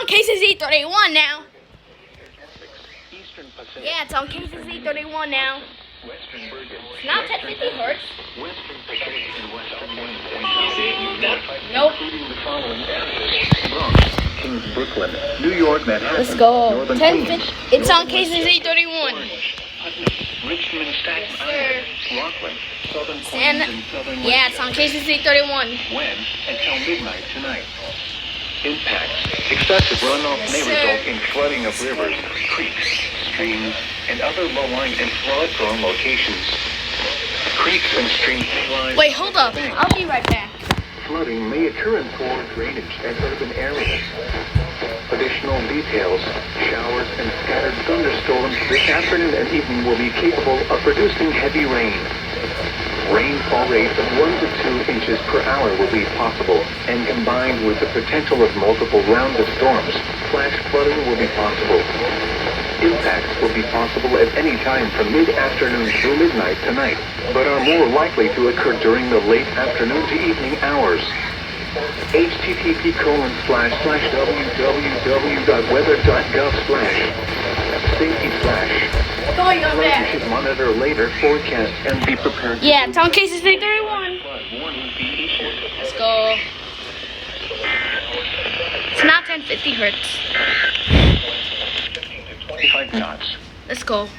KZZ31 now. Eastern Pacific. Yeah, it's on KZZ31 now. Western Bergen. It's not at 50 hertz. Western Pacific and Western Wind. Nope. Including the following areas: Bronx, Kings, Brooklyn, New York, Manhattan. Let's go. Northern 10, Queens, 50. It's on Northwest KZZ31. Orange, Putnam, Richmond, Staten Island, Rockland, Southern Queens, And and Southern yeah, it's on KZZ31. When until midnight tonight. Impacts. Excessive runoff may result in flooding of rivers, creeks, streams, and other low-lying and flood-prone locations. Creeks and streams may lie. Wait, hold up. I'll be right back. Flooding may occur in poor drainage and urban areas. Additional details: showers and scattered thunderstorms this afternoon and evening will be capable of producing heavy rain. Rainfall rates of 1 to 2 inches per hour will be possible, and combined with the potential of multiple rounds of storms, flash flooding will be possible. Impacts will be possible at any time from mid-afternoon through midnight tonight, but are more likely to occur during the late afternoon to evening hours. http://www.weather.gov/safety/. Going over You there. should monitor later forecasts and be prepared. Yeah, it's on KZZ31. Warning be issued. Let's go. It's not 1050 hertz. 25 knots. Let's go.